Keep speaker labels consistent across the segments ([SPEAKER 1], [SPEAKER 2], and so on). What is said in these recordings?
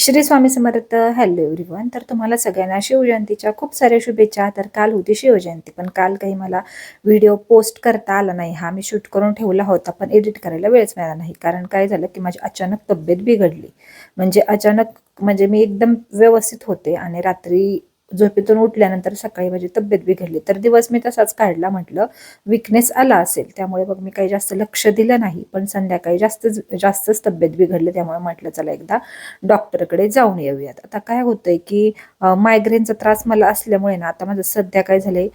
[SPEAKER 1] Shri Swami Samarth. Hello everyone. तर तुम्हाला सगळ्यांना शिवजयंतीच्या खूप साऱ्या शुभेच्छा. तर काल होती शिवजयंती, पण काल काही मला व्हिडिओ पोस्ट करता आला नाही. हा मी शूट करून ठेवला होता, पण एडिट करायला वेळच मिळाला नाही. कारण काय झालं की माझी अचानक तब्येत बिघडली. म्हणजे अचानक म्हणजे मी एकदम व्यवस्थित होते आणि रात्री झोपेतून उठल्यानंतर सकाळी माझी तब्येत बिघडली. तर दिवस मी तसाच काढला. म्हटलं विकनेस आला असेल, त्यामुळे मग मी काही जास्त लक्ष दिलं नाही. पण संध्याकाळी जास्तच तब्येत बिघडली, त्यामुळे म्हटलं चला एकदा डॉक्टरकडे जाऊन येऊयात. आता काय होतंय की मायग्रेनचा त्रास मला असल्यामुळे ना, आता माझं सध्या काय झालंय,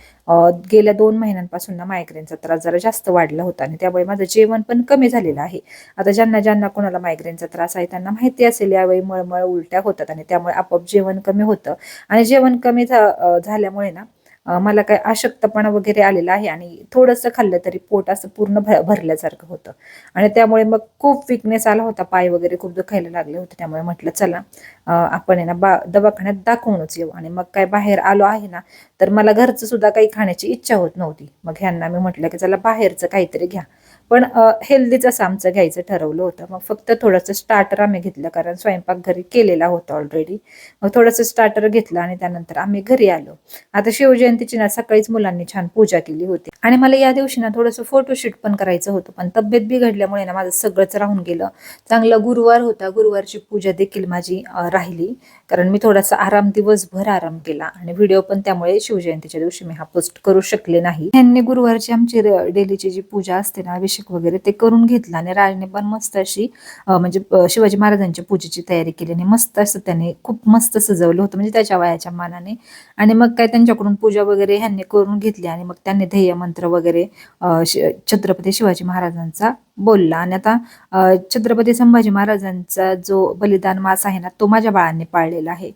[SPEAKER 1] गेल्या 2 महिन्यांपासून ना मायग्रेनचा त्रास जरा जास्त वाढला होता आणि त्यामुळे माझं जेवण पण कमी झालेलं आहे. आता ज्यांना ज्यांना कोणाला मायग्रेनचा त्रास आहे त्यांना माहिती असेल, यावेळी मळमळ उलट्या होतात आणि त्यामुळे आपोआप जेवण कमी होतं. आणि जेवण कमी झाल्यामुळे ना मला काय अशक्तपणा वगैरे आलेला आहे आणि थोडंसं खाल्लं तरी पोट असं पूर्ण भरल्यासारखं होतं. आणि त्यामुळे मग खूप विकनेस आला होता, पाय वगैरे खूप दुखायला लागले होते. त्यामुळे म्हटलं चला आपण आहे ना दवाखान्यात दाखवूनच येऊ. आणि मग काय बाहेर आलो आहे ना, तर मला घरचं सुद्धा काही खाण्याची इच्छा होत नव्हती. मग ह्यांना मी म्हटलं की चला बाहेरचं काहीतरी घ्या. पण हेल्दीच असं आमचं घ्यायचं ठरवलं होतं. मग फक्त थोडंसं स्टार्टर आम्ही घेतलं, कारण स्वयंपाक घरी केलेला होता ऑलरेडी. मग थोडंसं स्टार्टर घेतलं आणि त्यानंतर आम्ही घरी आलो. आता शिवजयंतीची ना सकाळीच मुलांनी छान पूजा केली होती आणि मला या दिवशी ना थोडंसं फोटोशूट पण करायचं होतं, पण तब्येत बिघडल्यामुळे ना माझं सगळंच राहून गेलं. चांगला गुरुवार होता, गुरुवारची पूजा देखील माझी राहिली, कारण मी थोडासा दिवसभर आराम केला आणि व्हिडिओ पण त्यामुळे शिवजयंतीच्या दिवशी मी हा पोस्ट करू शकले नाही. त्यांनी गुरुवारची आमची डेलीची जी पूजा असते ना, अभिषेक वगैरे ते करून घेतला आणि राजने पण मस्त अशी म्हणजे शिवाजी महाराजांच्या पूजेची तयारी केली आणि मस्त असं त्याने खूप मस्त सजवलं होतं, म्हणजे त्याच्या वयाच्या मानाने. आणि मग काय त्यांच्याकडून पूजा वगैरे ह्यांनी करून घेतली आणि मग त्यांनी ध्येय मंत्र वगैरे छत्रपती शिवाजी महाराजांचा बोलला. आणि आता छत्रपती संभाजी महाराजांचा जो बलिदान मास आहे ना, तो माझ्या बाळांनी पाळलेला आहे.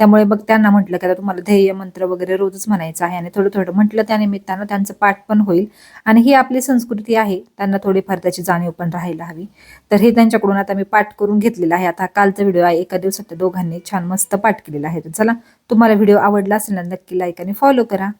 [SPEAKER 1] त्यामुळे मग त्यांना म्हटलं की आता तुम्हाला ध्येय मंत्र वगैरे रोजच म्हणायचं आहे. आणि थोडं थोडं म्हटलं, त्यानिमित्तानं त्यांचं पाठ पण होईल आणि ही आपली संस्कृती आहे, त्यांना थोडीफार त्याची जाणीव पण राहायला हवी. तर हे त्यांच्याकडून आता मी पाठ करून घेतलेला आहे. आता कालचा व्हिडिओ आहे, एका दिवसात त्या दोघांनी छान मस्त पाठ केलेला आहे. तर चला, तुम्हाला व्हिडिओ आवडला असेल ना, नक्की लाईक आणि फॉलो करा.